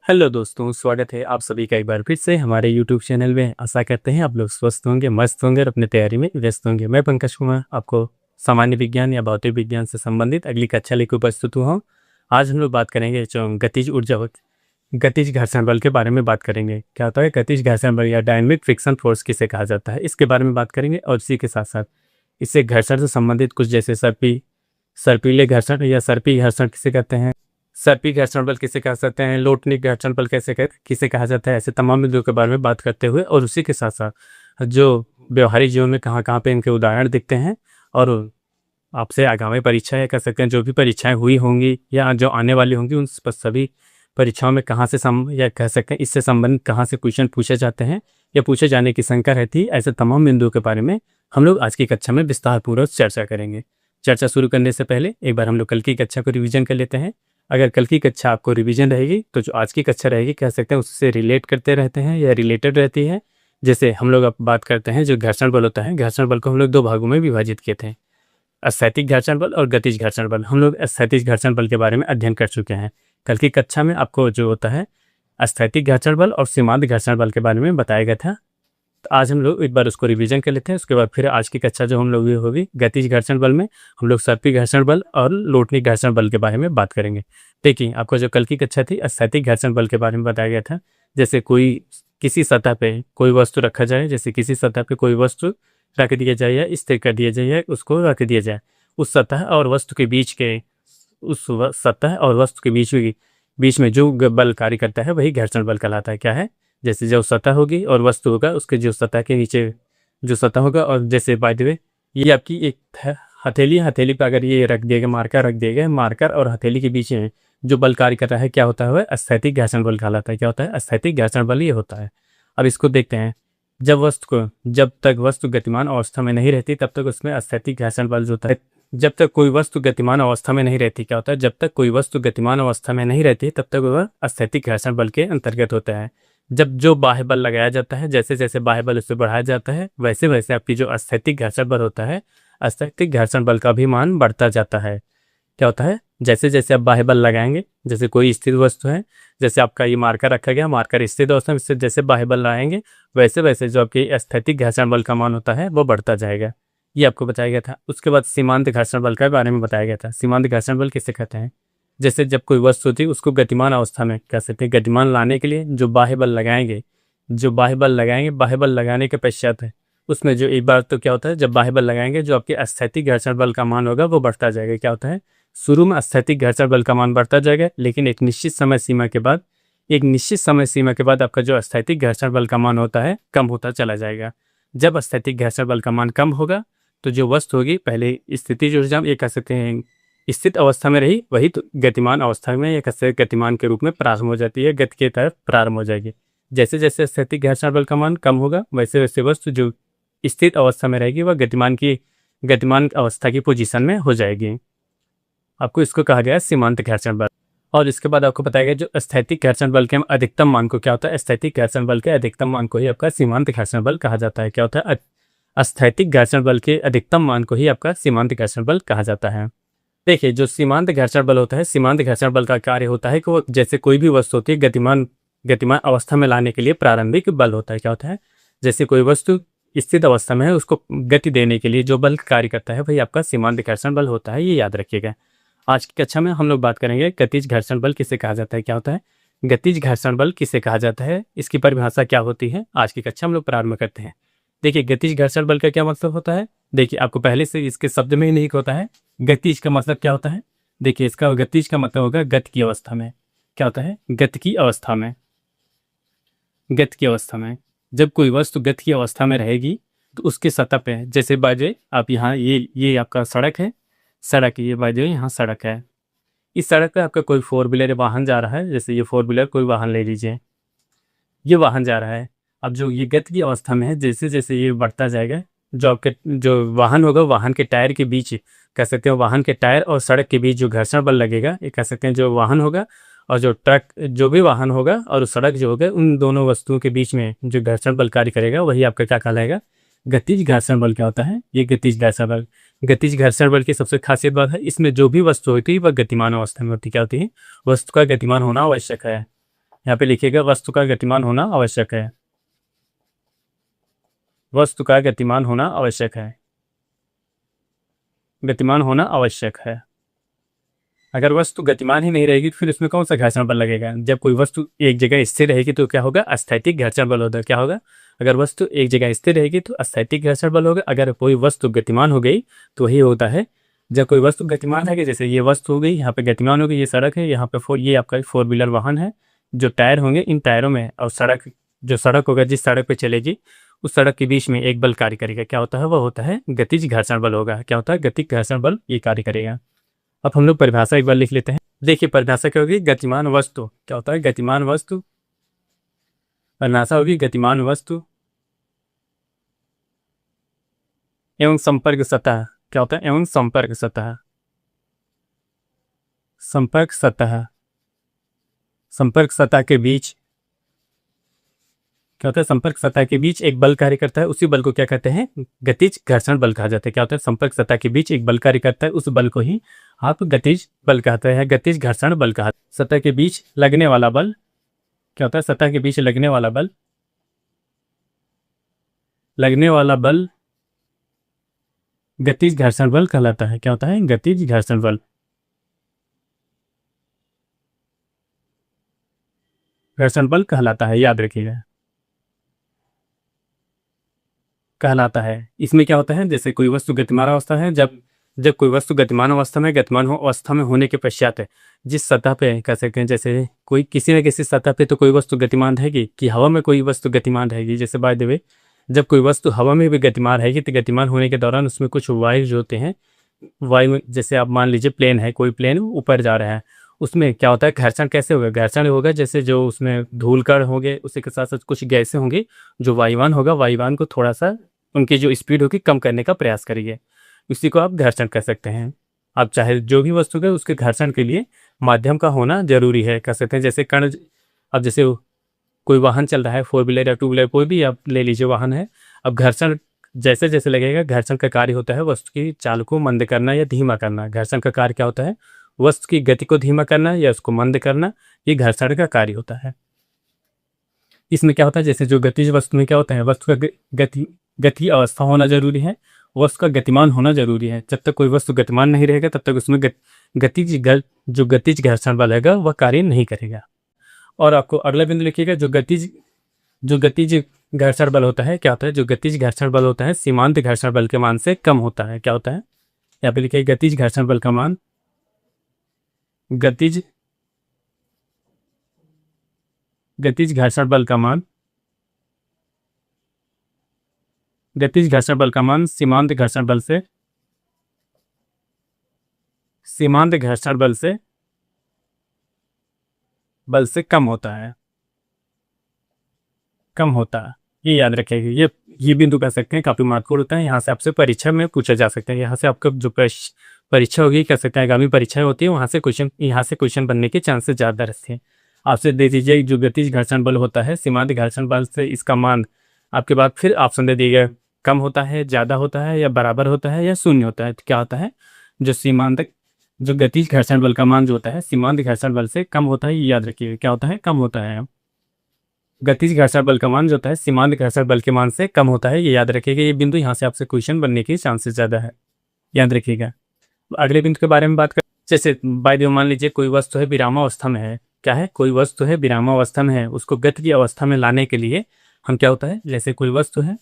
Hello दोस्तों, स्वागत है आप सभी का एक बार फिर से हमारे यूट्यूब चैनल में। आशा करते हैं आप लोग स्वस्थ होंगे, मस्त होंगे और अपनी तैयारी में व्यस्त होंगे। मैं पंकज कुमार आपको सामान्य विज्ञान या भौतिक विज्ञान से संबंधित अगली कक्षा लेकर उपस्थित हुआ हूँ। आज हम लोग बात करेंगे जो गतिज ऊर्जा गतिज घर्षण बल के बारे में बात करेंगे। क्या होता है गतिज घर्षण बल या डायनेमिक फ्रिक्शन फोर्स किसे कहा जाता है, इसके बारे में बात करेंगे। और इसी के साथ साथ इससे घर्षण से संबंधित कुछ जैसे सर्पीले घर्षण या सर्पी घर्षण किसे कहते हैं, सर्पी घर्षण बल किसे कह सकते हैं, लोटनिक घर्षण बल किसे कहा जाता है, ऐसे तमाम बिंदुओं के बारे में बात करते हुए और उसी के साथ साथ जो व्यवहारिक जीवन में कहाँ कहाँ पे इनके उदाहरण दिखते हैं और आपसे आगामी परीक्षा या कह सकते हैं जो भी परीक्षाएं हुई होंगी या जो आने वाली होंगी उन पर सभी परीक्षाओं में कहाँ से या कह सकते हैं इससे संबंधित कहाँ से क्वेश्चन पूछे जाते हैं या पूछे जाने की शंका रहती है, ऐसे तमाम बिंदुओं के बारे में हम लोग आज की कक्षा में विस्तारपूर्वक चर्चा करेंगे। चर्चा शुरू करने से पहले एक बार हम लोग कल की कक्षा को रिवीजन कर लेते हैं। अगर कल की कक्षा आपको रिवीजन रहेगी तो जो आज की कक्षा रहेगी कह सकते हैं उससे रिलेट करते रहते हैं या रिलेटेड रहती है। जैसे हम लोग अब बात करते हैं जो घर्षण बल होता है, घर्षण बल को हम लोग दो भागों में विभाजित किए थे, स्थैतिक घर्षण बल और गतिज घर्षण बल। हम लोग स्थैतिक घर्षण बल के बारे में अध्ययन कर चुके हैं। कल की कक्षा में आपको जो होता है स्थैतिक घर्षण बल और सीमांत घर्षण बल के बारे में बताया गया था। तो आज हम लोग एक बार उसको रिवीजन कर लेते हैं। उसके बाद फिर आज की कक्षा जो हम लोग ये होगी गतिज घर्षण बल में हम लोग सर्पी घर्षण बल और लोटनिक घर्षण बल के बारे में बात करेंगे। देखिए आपको जो कल की कक्षा थी स्थैतिक घर्षण बल के बारे में बताया गया था। जैसे किसी सतह पे कोई वस्तु रखा जाए, जैसे किसी सतह पे कोई वस्तु रख दिया जाए या स्थिर कर दिया जाए या उसको रख दिया जाए, उस सतह और वस्तु के बीच के सतह और वस्तु के बीच में जो बल कार्य करता है वही घर्षण बल कहलाता है। क्या है, जैसे जो सतह होगी और वस्तु होगा उसके जो सतह के नीचे जो सतह होगा, और जैसे बाय द वे ये आपकी एक हथेली पर अगर ये रख दिएगा, मार्कर और हथेली के बीच में जो बल कार्य कर रहा है क्या होता है, स्थैतिक घर्षण बल कहलाता है। क्या होता है, स्थैतिक घर्षण बल ये होता है। अब इसको देखते हैं। जब तक वस्तु गतिमान अवस्था में नहीं रहती तब तक उसमें स्थैतिक घर्षण बल होता है। जब तक कोई वस्तु गतिमान अवस्था में नहीं रहती, क्या होता है, जब तक कोई वस्तु गतिमान अवस्था में नहीं रहती तब तक वह स्थैतिक घर्षण बल के अंतर्गत होता है। जब जो बाह्य बल लगाया जाता है, जैसे जैसे बाह्य बल उससे बढ़ाया जाता है वैसे वैसे आपकी जो स्थैतिक घर्षण बल होता है, स्थैतिक घर्षण बल का भी मान बढ़ता जाता है। क्या होता है, जैसे जैसे आप बाह्य बल लगाएंगे, जैसे कोई स्थिर वस्तु है, जैसे आपका ये मार्कर रखा गया, मार्कर स्थिर अवस्था में, इससे जैसे बाह्य बल लगाएंगे वैसे वैसे जो आपके स्थैतिक घर्षण बल का मान होता है वो बढ़ता जाएगा। ये आपको बताया गया था। उसके बाद सीमांत घर्षण बल के बारे में बताया गया था। सीमांत घर्षण बल किसे कहते हैं, जैसे जब कोई वस्तु होती है उसको गतिमान अवस्था में कह सकते हैं, गतिमान लाने के लिए जो बाह्य बल लगाएंगे, बाह्य बल लगाने के पश्चात है उसमें जो एक बार तो क्या होता है, जब बाह्य बल लगाएंगे जो आपके स्थैतिक घर्षण बल का मान होगा वो बढ़ता जाएगा। क्या होता है, शुरू में स्थैतिक घर्षण बल का मान बढ़ता जाएगा, लेकिन एक निश्चित समय सीमा के बाद आपका जो स्थैतिक घर्षण बल का मान होता है कम होता चला जाएगा। जब स्थैतिक घर्षण बल का मान कम होगा तो जो वस्तु होगी पहले स्थितिज ऊर्जा ये कह सकते हैं स्थित अवस्था में रही, वही तो गतिमान अवस्था में या कैसे गतिमान के रूप में प्रारंभ हो जाती है, गति की तरफ प्रारंभ हो जाएगी। जैसे जैसे स्थैतिक घर्षण बल का मान कम होगा वैसे वैसे वस्तु जो स्थित अवस्था में रहेगी वह गतिमान अवस्था की पोजीशन में हो जाएगी। आपको इसको कहा गया है सीमांत घर्षण बल। और इसके बाद आपको बताया गया जो स्थैतिक घर्षण बल के अधिकतम मान को क्या होता है, स्थैतिक घर्षण बल के अधिकतम मान को ही आपका सीमांत घर्षण बल कहा जाता है। क्या होता है, स्थैतिक घर्षण बल के अधिकतम मान को ही आपका सीमांत घर्षण बल कहा जाता है। देखिए जो सीमांत घर्षण बल होता है, सीमांत घर्षण बल का कार्य होता है कि वो जैसे कोई भी वस्तु होती है गतिमान अवस्था में लाने के लिए प्रारंभिक बल होता है। क्या होता है, जैसे कोई वस्तु स्थित अवस्था में है उसको गति देने के लिए जो बल कार्य करता है वही आपका सीमांत घर्षण बल होता है, ये याद रखिएगा। आज की कक्षा में हम लोग बात करेंगे गतिज घर्षण बल किसे कहा जाता है। क्या होता है, गतिज घर्षण बल किसे कहा जाता है, इसकी परिभाषा क्या होती है, आज की कक्षा हम लोग प्रारंभ करते हैं। देखिए गतिज घर्षण बल का क्या मतलब होता है, देखिए आपको पहले से इसके शब्द में ही नहीं होता है गतिज का मतलब क्या होता है। देखिए इसका गतिज का मतलब होगा गति की अवस्था में। क्या होता है, गति की अवस्था में जब कोई वस्तु गति की अवस्था में रहेगी तो उसके सतह पे जैसे बाजे आप यहाँ ये आपका सड़क है, ये बाजे यहाँ सड़क है, इस सड़क पे आपका कोई 4 व्हीलर वाहन जा रहा है। जैसे ये 4 व्हीलर कोई वाहन ले लीजिए, ये वाहन जा रहा है। अब जो ये गति की अवस्था में है, जैसे जैसे ये बढ़ता जाएगा जो आपके जो वाहन होगा, वाहन के टायर के बीच कह सकते हैं, वाहन के टायर और सड़क के बीच जो घर्षण बल लगेगा, ये कह सकते हैं जो वाहन होगा और जो ट्रक जो भी वाहन होगा और सड़क जो होगा, उन दोनों वस्तुओं के बीच में जो घर्षण बल कार्य करेगा वही आपका क्या कहलाएगा, गतिज घर्षण बल। क्या होता है, ये गतिज घर्षण बल की सबसे खासियत बात है इसमें जो भी वस्तु होती है वह गतिमान अवस्था में होती। क्या होती है, वस्तु का गतिमान होना आवश्यक है। यहाँ पे लिखिएगा वस्तु का गतिमान होना आवश्यक है। वस्तु का गतिमान होना आवश्यक है। गतिमान होना आवश्यक है। अगर वस्तु गतिमान ही नहीं रहेगी तो फिर उसमें कौन सा घर्षण बल लगेगा? जब कोई वस्तु एक जगह स्थिर रहेगी तो क्या होगा? स्थैतिक घर्षण बल होगा। क्या होगा? अगर वस्तु एक जगह स्थिर रहेगी तो स्थैतिक घर्षण बल होगा। अगर कोई वस्तु गतिमान हो गई तो वही होता है, जब कोई वस्तु गतिमान है, जैसे ये वस्तु हो गई यहाँ पे गतिमान हो गई, ये सड़क है, यहाँ पे ये आपका 4 व्हीलर वाहन है, जो टायर होंगे इन टायरों में, और सड़क, जो सड़क होगा जिस सड़क पे चलेगी उस सड़क के बीच में एक बल कार्य करेगा। क्या होता है? वह होता है गतिज घर्षण बल होगा। क्या होता है? गतिज घर्षण बल ये कार्य करेगा। अब हम लोग परिभाषा एक बार लिख लेते हैं। देखिए परिभाषा क्या होगी? गतिमान वस्तु। क्या होता है? गतिमान वस्तु। परिभाषा होगी गतिमान वस्तु एवं संपर्क सतह। क्या होता है? एवं संपर्क सतह। संपर्क सतह, संपर्क सतह के बीच क्या होता है? संपर्क सतह के बीच एक बल कार्य करता है, उसी बल को क्या कहते हैं? गतिज घर्षण बल कहा जाता है। क्या होता है? संपर्क सतह के बीच एक बल कार्य करता है, उस बल को ही आप गतिज बल कहते हैं, गतिज घर्षण बल कहा। सतह के बीच लगने वाला बल क्या होता है? सतह के बीच लगने वाला बल, लगने वाला बल गतिज घर्षण बल कहलाता है। क्या होता है? गतिज घर्षण बल। घर्षण बल कहलाता है, याद रखिएगा, कहलाता है। इसमें क्या होता है? जैसे कोई वस्तु गतिमान अवस्था है, जब जब कोई वस्तु गतिमान अवस्था में, गतिमान अवस्था में होने के पश्चात है, जिस सतह पे कह सकते हैं, जैसे कोई किसी न किसी सतह पे तो कोई वस्तु गतिमान रहेगी, कि हवा में कोई वस्तु गतिमान रहेगी। जैसे बाय द वे जब कोई वस्तु हवा में भी गतिमान रहेगी तो गतिमान होने के दौरान उसमें कुछ वायु जो होते हैं, वायु, जैसे आप मान लीजिए प्लेन है, कोई प्लेन ऊपर जा रहा है, उसमें क्या होता है? घर्षण कैसे होगा? घर्षण होगा जैसे जो उसमें धूल कण होंगे, उसी के साथ साथ कुछ गैसें होंगी, जो वायुवान होगा, वायुवान को थोड़ा सा उनकी जो स्पीड होगी कम करने का प्रयास करिए, उसी को आप घर्षण कह सकते हैं। आप चाहे जो भी वस्तु है उसके घर्षण के लिए माध्यम का होना जरूरी है, कह सकते हैं। जैसे कण, अब जैसे कोई वाहन चल रहा है, 4 व्हीलर या 2 व्हीलर, कोई भी आप ले लीजिए वाहन है, अब घर्षण जैसे जैसे लगेगा, घर्षण का कार्य होता है वस्तु की चाल को मंद करना या धीमा करना। घर्षण का कार्य क्या होता है? वस्तु की गति को धीमा करना या उसको मंद करना, ये घर्षण का कार्य होता है। इसमें क्या होता है? जैसे जो गतिज वस्तु में क्या होता है? वस्तु का गति अवस्था होना जरूरी है, वस्तु का गतिमान होना जरूरी है। जब तक कोई वस्तु गतिमान नहीं रहेगा तब तक उसमें जो गतिज घर्षण बल है वह कार्य नहीं करेगा। और आपको अगला बिंदु लिखिएगा, जो गतिज घर्षण बल होता है, क्या होता है? जो गतिज घर्षण बल होता है सीमांत घर्षण बल के मान से कम होता है। क्या होता है? यहाँ पे लिखिए गतिज घर्षण बल का मान, गतिज घर्षण बल का मान, गतिज घर्षण बल का मान सीमांत घर्षण बल से कम होता है, कम होता है। ये याद रखिएगा, ये बिंदु कह सकते हैं काफी महत्वपूर्ण होता है। यहाँ से आपसे परीक्षा में पूछा जा सकता है। यहाँ से आपका जो परीक्षा होगी, कह सकते हैं आगामी परीक्षाएं होती है, वहाँ से क्वेश्चन बनने के चांसेस ज़्यादा रहते हैं। आपसे दे दीजिए जो गतिज घर्षण बल होता है सीमांत घर्षण बल से, इसका मान आपके बाद फिर ऑप्शन दे दिएगा, कम होता है, ज़्यादा होता है, या बराबर होता है, या शून्य होता है। तो क्या होता है? जो गतिज घर्षण बल का मान जो होता है सीमांत घर्षण बल से कम होता है, ये याद रखिएगा। क्या होता है? कम होता है। गतिज घर्षण बल का मान जो होता है सीमांत घर्षण बल के मान से कम होता है, ये याद रखिएगा। ये बिंदु यहाँ से आपसे क्वेश्चन बनने के चांसेस ज़्यादा है, याद रखिएगा। अगले बिंदु के बारे में बात कर, जैसे बाय द वे मान लीजिए कोई वस्तु है विरामावस्था में है। क्या है? कोई वस्तु है विरामावस्था में है, उसको गति की अवस्था में लाने के लिए हम क्या होता है? जैसे कोई वस्तु है,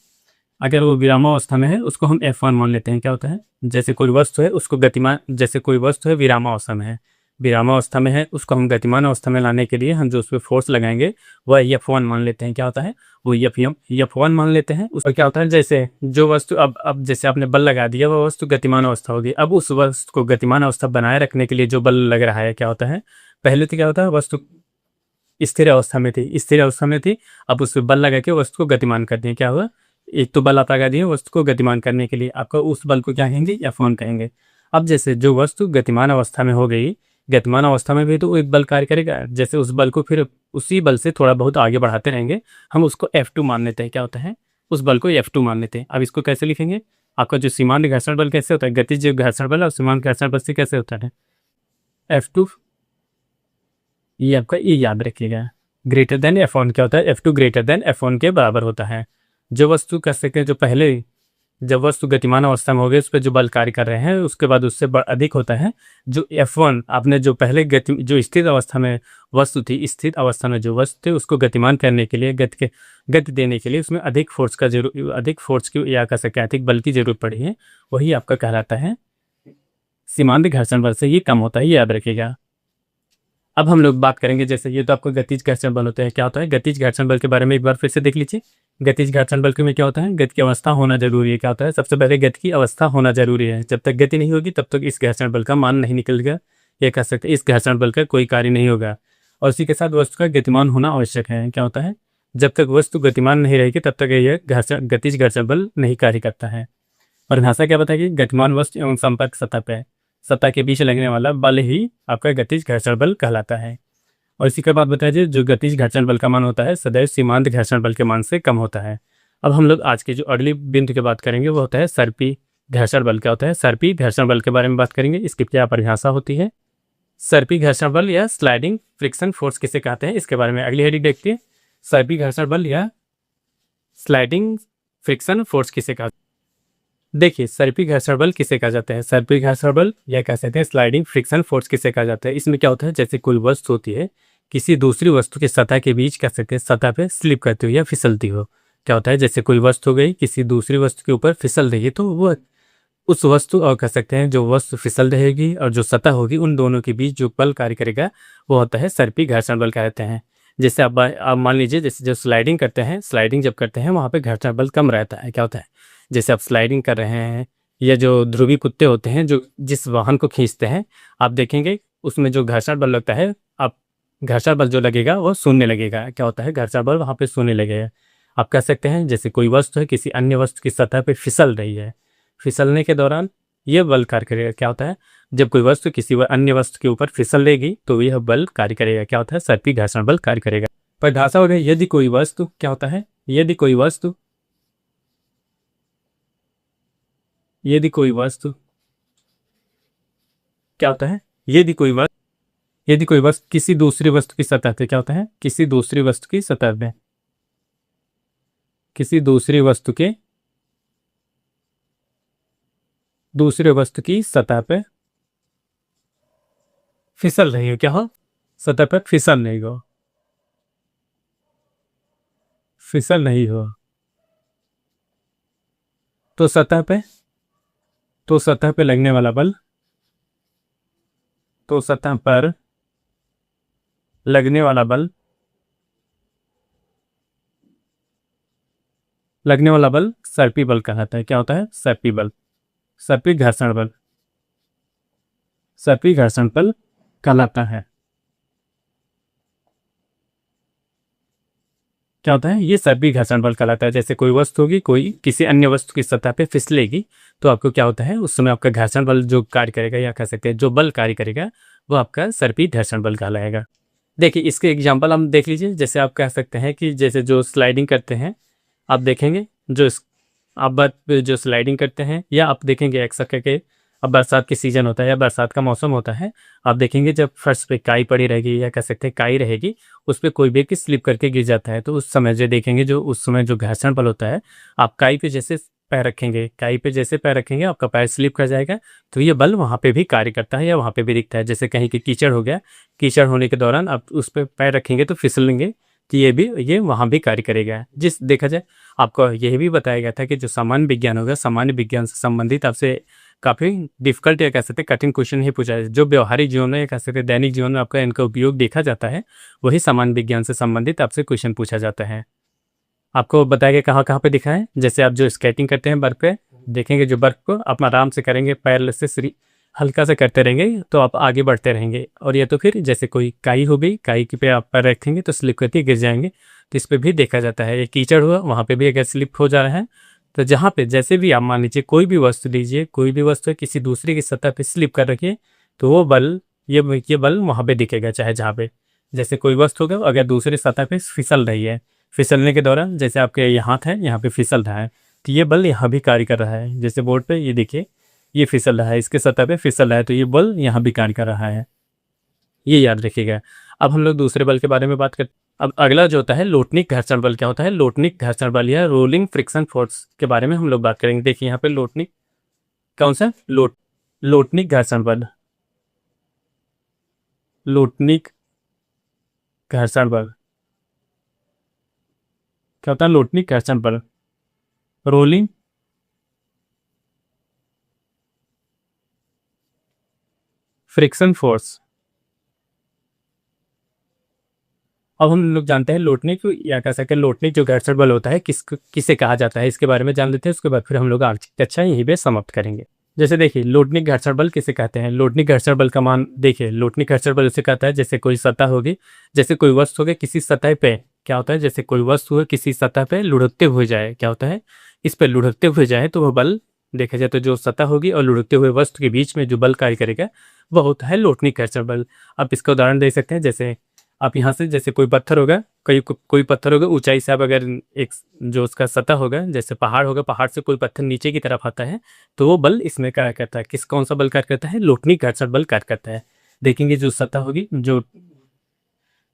अगर वो विरामावस्था में है उसको हम F1 मान लेते हैं। क्या होता है? जैसे कोई वस्तु है उसको गतिमान, जैसे कोई वस्तु है विरामावस्था में है, विरामावस्था में है, उसको हम गतिमान अवस्था में लाने के लिए हम जो उस पर फोर्स लगाएंगे वह F1 मान लेते हैं। क्या होता है? वो F1 मान लेते हैं। उसका क्या होता है? जैसे जो वस्तु अब जैसे आपने बल लगा दिया, वह वस्तु गतिमान अवस्था होगी। अब उस वस्तु को गतिमान अवस्था बनाए रखने के लिए जो बल लग रहा है, क्या होता है? पहले तो क्या होता है? वस्तु स्थिर अवस्था में थी, अब उस पर बल लगा के वस्तु को गतिमान कर दिए। क्या हुआ? एक तो बल आप लगा दिए वस्तु को गतिमान करने के लिए, आपका उस बल को क्या कहेंगे? F1 कहेंगे। अब जैसे जो वस्तु गतिमान अवस्था में हो गई, गतिमान अवस्था में भी तो एक बल कार्य करेगा, जैसे उस बल को फिर उसी बल से थोड़ा बहुत आगे बढ़ाते रहेंगे, हम उसको F2 मान लेते हैं। क्या होता है? उस बल को F2 मान लेते हैं। अब इसको कैसे लिखेंगे? आपका जो सीमांत घर्षण बल कैसे होता है? गतिज घर्षण बल और सीमांत घर्षण बल से कैसे होता है? F2, ये आपका, ये याद रखिएगा, ग्रेटर देन F1 क्या होता है, F2 ग्रेटर देन F1 के बराबर होता है। जो वस्तु कह सकते हैं जो पहले जब वस्तु गतिमान अवस्था में हो गई उस पर जो बल कार्य कर रहे हैं उसके बाद उससे अधिक होता है। जो F1 आपने जो पहले गति जो स्थिर अवस्था में वस्तु थी, स्थिर अवस्था में जो वस्तु थे उसको गतिमान करने के लिए गति देने के लिए उसमें अधिक फोर्स की या कह सकते हैं अधिक बल की जरूरत पड़ी है, वही आपका कहलाता है सीमांत घर्षण बल से ये कम होता है, ये याद रखिएगा। अब हम लोग बात करेंगे, जैसे ये तो आपको गतिज घर्षण बल होता है, क्या होता है गतिज घर्षण बल के बारे में एक बार फिर से देख लीजिए। गतिज घर्षण बल के में क्या होता है, गति की अवस्था होना जरूरी है। क्या होता है, सबसे पहले गति की अवस्था होना जरूरी है। जब तक गति नहीं होगी तब तक इस घर्षण बल का मान नहीं निकलेगा, ये कह सकते हैं इस घर्षण बल का कोई कार्य नहीं होगा। और इसी के साथ वस्तु का गतिमान होना आवश्यक है। क्या होता है, जब तक वस्तु गतिमान नहीं रहेगी तब तक यह गतिज घर्षण बल नहीं कार्य करता है। और भाषा क्या बताएगी, गतिमान वस्तु एवं संपर्क सतह के बीच लगने वाला बल ही आपका गतिज घर्षण बल कहलाता है। और इसी के बाद बताइए, जो गतिज घर्षण बल का मान होता है सदैव सीमांत घर्षण बल के मान से कम होता है। अब हम लोग आज के जो अगली बिंदु की बात करेंगे वो होता है सर्पी घर्षण बल। क्या होता है, सर्पी घर्षण बल के बारे में बात करेंगे। इसकी क्या परिभाषा होती है, सर्पी घर्षण बल या स्लाइडिंग फ्रिक्शन फोर्स किसे कहते हैं, इसके बारे में अगली हेडिंग देखते हैं। सर्पी घर्षण बल या स्लाइडिंग फ्रिक्शन फोर्स किसे कहते हैं। देखिए, सर्पी घर्षण बल किसे कहा जाता है, सर्पी घर्षण बल या कह सकते हैं स्लाइडिंग फ्रिक्शन फोर्स किसे कहा जाता है। इसमें क्या होता है, जैसे कोई वस्तु होती है किसी दूसरी वस्तु के सतह के बीच कह सकते हैं सतह पे स्लिप करती हो या फिसलती हो। क्या होता है, जैसे कोई वस्तु हो गई किसी दूसरी वस्तु के ऊपर फिसल रही है तो वो उस वस्तु और कह सकते हैं जो वस्तु फिसल रहेगी और जो सतह होगी उन दोनों के बीच जो बल कार्य करेगा वो होता है सर्पी घर्षण बल कहते हैं। जैसे आप मान लीजिए, जैसे जो स्लाइडिंग करते हैं, स्लाइडिंग जब करते हैं वहाँ पे घर्षण बल कम रहता है। क्या होता है, जैसे आप स्लाइडिंग कर रहे हैं या जो ध्रुवी कुत्ते होते हैं जो जिस वाहन को खींचते हैं, आप देखेंगे उसमें जो घर्षण बल लगता है, आप घर्षण बल जो लगेगा वो शून्य लगेगा। क्या होता है, घर्षण बल वहाँ पे शून्य लगेगा। आप कह सकते हैं जैसे कोई वस्तु है किसी अन्य वस्तु की सतह पे फिसल रही है, फिसलने के दौरान यह बल कार्य करेगा। क्या होता है, जब कोई वस्तु किसी अन्य वस्तु के ऊपर फिसलेगी तो यह बल कार्य करेगा। क्या होता है, सर्पी घर्षण बल कार्य करेगा। परिभाषा हो गई, यदि कोई वस्तु क्या होता है, यदि कोई वस्तु क्या होता है, यदि कोई वस्तु किसी दूसरी वस्तु की सतह पे क्या होता है, किसी दूसरी वस्तु की सतह पे दूसरे वस्तु की सतह पे फिसल रही हो, क्या हो, सतह पर फिसल नहीं हो तो सतह पे लगने वाला बल, तो सतह पर लगने वाला बल सर्पी बल कहलाता है। क्या होता है, सर्पी बल, सर्पी घर्षण बल कहलाता है। क्या होता है, ये सर्पी घर्षण बल कहलाता है। जैसे कोई वस्तु होगी कोई किसी अन्य वस्तु की सतह पे फिसलेगी तो आपको क्या होता है, उस समय आपका घर्षण बल जो कार्य करेगा या कह सकते हैं जो बल कार्य करेगा वो आपका सर्पी घर्षण बल कहलाएगा। देखिए, इसके एग्जाम्पल हम देख लीजिए। जैसे आप कह सकते हैं कि जैसे जो स्लाइडिंग करते हैं, आप देखेंगे आप जो स्लाइडिंग करते हैं या आप देखेंगे अक्सर करके, अब बरसात के सीजन होता है या बरसात का मौसम होता है, आप देखेंगे जब फर्श पे काई पड़ी रहेगी या कह सकते हैं काई रहेगी, उस पर कोई व्यक्ति स्लिप करके गिर जाता है तो उस समय जो देखेंगे जो उस समय जो घर्षण बल होता है, आप काई पे जैसे पैर रखेंगे आपका पैर स्लिप कर जाएगा तो ये बल वहाँ पे भी कार्य करता है या वहाँ पे भी दिखता है। जैसे कहीं की कीचड़ हो गया, कीचड़ होने के दौरान आप उस पर पैर रखेंगे तो फिसलेंगे तो ये वहाँ भी कार्य करेगा। जिस देखा जाए, आपको यह भी बताया गया था कि जो सामान्य विज्ञान होगा, सामान्य विज्ञान से संबंधित आपसे काफ़ी डिफिकल्ट या कह सकते कठिन क्वेश्चन ही पूछा है। जो व्यवहारिक जीवन में या कह सकते दैनिक जीवन में आपका इनका उपयोग देखा जाता है, वही सामान्य विज्ञान से संबंधित आपसे क्वेश्चन पूछा जाता है। आपको बताया गया कहाँ पे दिखा है। जैसे आप जो स्केटिंग करते हैं बर्फ पे, देखेंगे जो बर्फ को आप आराम से करेंगे, पैर से हल्का से करते रहेंगे तो आप आगे बढ़ते रहेंगे। और ये तो फिर जैसे कोई काई हो गई, काई पे आप पैर रखेंगे तो स्लिप करके गिर जाएंगे, तो इस पर भी देखा जाता है। ये कीचड़ हुआ, वहाँ पे भी अगर स्लिप हो जा रहा है तो जहाँ पे जैसे भी आप मान लीजिए कोई भी वस्तु लीजिए, कोई भी वस्तु है किसी दूसरे की सतह पे स्लिप कर रखिए तो वो बल ये बल वहाँ पे दिखेगा। चाहे जहाँ पे जैसे कोई वस्तु होगा अगर दूसरे सतह पे फिसल रही है, फिसलने के दौरान जैसे आपके ये हाथ है यहाँ पे फिसल रहा है तो ये बल यहाँ भी कार्य कर रहा है। जैसे बोर्ड पे ये देखिए ये फिसल रहा है, इसके सतह पे फिसल रहा है तो ये बल यहाँ भी कार्य कर रहा है, ये याद रखिएगा। अब हम लोग दूसरे बल के बारे में बात करते अब अगला जो होता है लोटनिक घर्षण बल, क्या होता है लोटनिक घर्षण बल या रोलिंग फ्रिक्शन फोर्स के बारे में हम लोग बात करेंगे। देखिए यहाँ पे लोटनिक कौन सा लोटनिक घर्षण बल, लोटनिक घर्षण बल क्या होता है लोटनिक घर्षण बल, रोलिंग फ्रिक्शन फोर्स। अब हम लोग जानते हैं लोटनिक या कह सकते हैं लोटनिक जो घर्षण बल होता है किसे कहा जाता है, इसके बारे में जान लेते हैं। उसके बाद फिर हम लोग आज की कक्षा यहीं पे समाप्त करेंगे। जैसे देखिए लोटनिक घर्षण बल किसे कहते हैं। लोटनिक घर्षण बल का मान देखिए, लोटनिक घर्षण बल उसे कहता है जैसे कोई सतह होगी, जैसे कोई वस्तु होगी किसी सतह पे, क्या होता है जैसे कोई वस्तु है किसी सतह पे लुढ़कते हुए जाए, क्या होता है इस पे लुढ़कते हुए जाए तो वह बल देखा जाए तो जो सतह होगी और लुढ़कते हुए वस्तु के बीच में जो बल कार्य करेगा वह होता है लोटनिक घर्षण बल। आप इसका उदाहरण दे सकते हैं, जैसे आप यहाँ से जैसे कोई पत्थर होगा, कोई पत्थर होगा ऊंचाई से, आप अगर एक जो उसका सतह होगा जैसे पहाड़ होगा, पहाड़ से कोई पत्थर नीचे की तरफ आता है तो वो बल इसमें कार्य करता है। कौन सा बल कार्य करता है, लोटनिक घर्षण बल कार्य करता है। देखेंगे जो सतह होगी,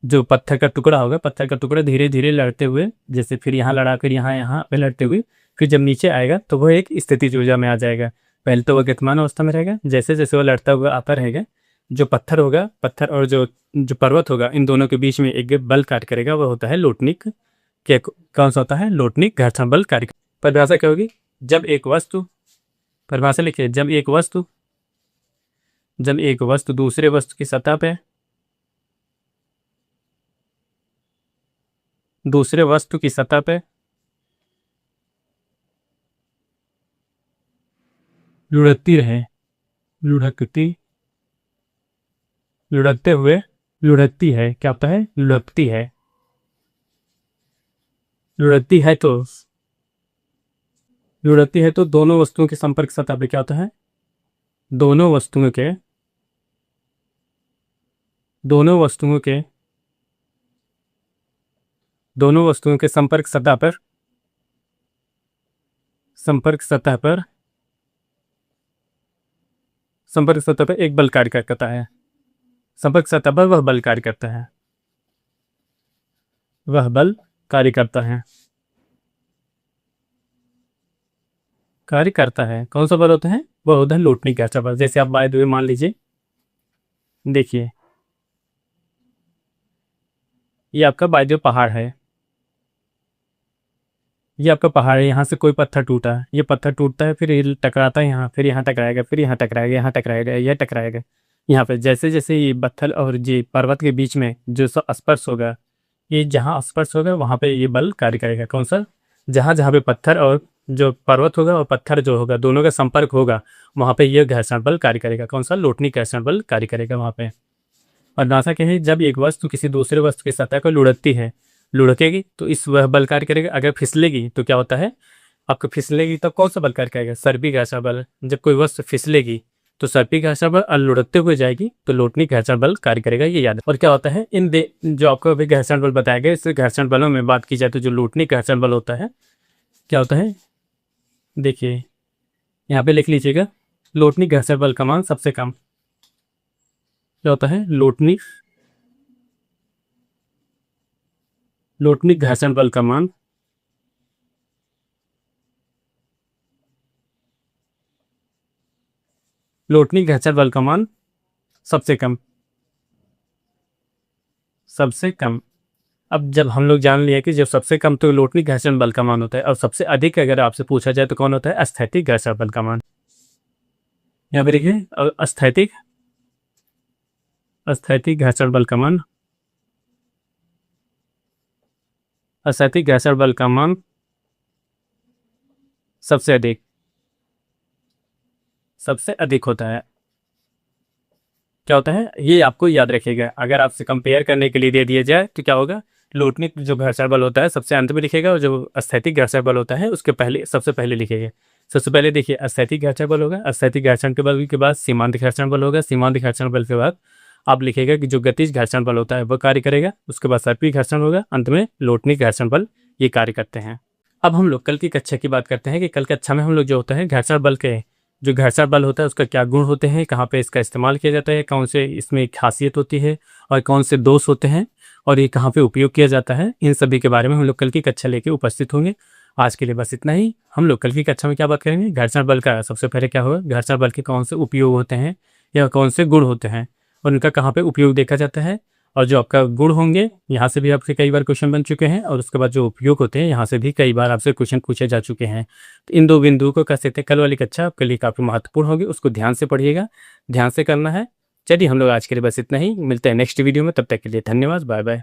जो पत्थर का टुकड़ा होगा, पत्थर का टुकड़ा धीरे धीरे लड़ते हुए, जैसे फिर यहाँ लड़ा कर यहाँ पे लड़ते हुए फिर जब नीचे आएगा तो वह एक स्थितिज ऊर्जा में आ जाएगा। पहले तो वह गतिमान अवस्था में रहेगा, जैसे जैसे वह लड़ता हुआ आता रहेगा जो पत्थर होगा, पत्थर और जो पर्वत होगा, इन दोनों के बीच में एक बल कार्य करेगा, वह होता है लोटनिक। कौन सा होता है लोटनिक घर्षण बल कार्य। परिभाषा क्या होगी, जब एक वस्तु, परिभाषा लिखिए, जब एक वस्तु दूसरे वस्तु की सतह पे, दूसरे वस्तु की सतह पे लुढ़कती रहे, लुढ़कते हुए लुढ़कती है, क्या होता है लुढ़कती है, लुढ़कती है तो दोनों वस्तुओं के संपर्क सतह पे क्या होता है, दोनों वस्तुओं के संपर्क सतह पर एक बल कार्य करता है। संपर्क सतह पर वह बल कार्य करता है, कौन सा बल होता है, वह होता है लोटनिक घर्षण बल। जैसे आप बाय द वे मान लीजिए, देखिए ये आपका बाय द वे पहाड़ है, ये आपका पहाड़ है, यहाँ से कोई पत्थर टूटा, ये पत्थर टूटता है फिर ये टकराता है यहाँ, फिर यहाँ टकराएगा, फिर यहाँ टकराएगा, यहाँ टकराएगा, यह टकराएगा यहाँ पे। जैसे जैसे ये पत्थर और ये पर्वत के बीच में जो स्पर्श होगा, ये जहाँ स्पर्श होगा वहाँ पे ये बल कार्य करेगा। कौन सा, जहाँ जहाँ पे पत्थर और जो पर्वत होगा और पत्थर जो होगा दोनों का संपर्क होगा वहाँ पे यह घर्षण बल कार्य करेगा। कौन सा, लोटनिक घर्षण बल कार्य करेगा वहाँ पे। और नासा क्या है, जब एक वस्तु किसी दूसरे वस्तु की सतह को लुढ़केगी तो इस वह बल कार्य करेगा। अगर फिसलेगी तो क्या होता है, आपको फिसलेगी तब कौन सा बल कार्य करेगा, सर्पी घर्षण बल। जब कोई वस्तु फिसलेगी तो सर्पी घर्षण बल और लुढ़कते हुए जाएगी तो लोटनिक घर्षण बल कार्य करेगा, ये याद है। और क्या होता है जो आपको अभी घर्षण बल बताया गया, इस घर्षण बलों में बात की जाए तो जो लोटनिक घर्षण बल होता है क्या होता है, देखिए यहाँ पे लिख लीजिएगा, लोटनिक घर्षण बल का मान सबसे कम क्या होता है, लोटनिक घर्षण बल का मान सबसे कम। अब जब हम लोग जान लिया कि जब सबसे कम तो लोटनिक घर्षण बल का मान होता है, और सबसे अधिक अगर आपसे पूछा जाए तो कौन होता है, स्थैतिक घर्षण बल का मान। यहाँ पे देखिए स्थैतिक घर्षण बल का मान, स्थैतिक घर्षण बल का मान सबसे अधिक होता है। क्या होता है, ये आपको याद रखिएगा। अगर आपसे कंपेयर करने के लिए दे दिया जाए तो क्या होगा, लोटनिक जो घर्षण बल होता है सबसे अंत में लिखेगा और जो स्थैतिक घर्षण बल होता है उसके पहले सबसे पहले लिखेगा। सबसे पहले देखिए स्थैतिक घर्षण बल होगा, स्थैतिक घर्षण के बल के बाद सीमांत घर्षण बल होगा, सीमांत घर्षण बल के बाद आप लिखेगा कि जो गतिज घर्षण बल होता है वह कार्य करेगा, उसके बाद सर्पी घर्षण होगा, अंत में लोटनिक घर्षण बल ये कार्य करते हैं। अब हम लोग कल की कक्षा की बात करते हैं कि कल कक्षा में हम लोग जो होता है घर्षण बल के जो घर्षण बल होता है उसका क्या गुण होते हैं, कहाँ पे इसका इस्तेमाल किया जाता है, कौन से इसमें खासियत होती है और कौन से दोष होते हैं और ये कहाँ पे उपयोग किया जाता है, इन सभी के बारे में हम लोग कल की कक्षा लेके उपस्थित होंगे। आज के लिए बस इतना ही। हम लोग कल की कक्षा में क्या बात करेंगे, घर्षण बल का सबसे पहले क्या होगा, घर्षण बल के कौन से उपयोग होते हैं या कौन से गुण होते हैं और उनका कहाँ पे उपयोग देखा जाता है, और जो आपका गुण होंगे यहाँ से भी आपसे कई बार क्वेश्चन बन चुके हैं, और उसके बाद जो उपयोग होते हैं यहाँ से भी कई बार आपसे क्वेश्चन पूछे जा चुके हैं। तो इन दो बिंदुओं को कह सकते हैं कल वाली कक्षा आपके लिए काफ़ी महत्वपूर्ण होगी, उसको ध्यान से पढ़िएगा, ध्यान से करना है। चलिए हम लोग आज के लिए बस इतना ही, मिलते हैं नेक्स्ट वीडियो में, तब तक के लिए धन्यवाद, बाय बाय।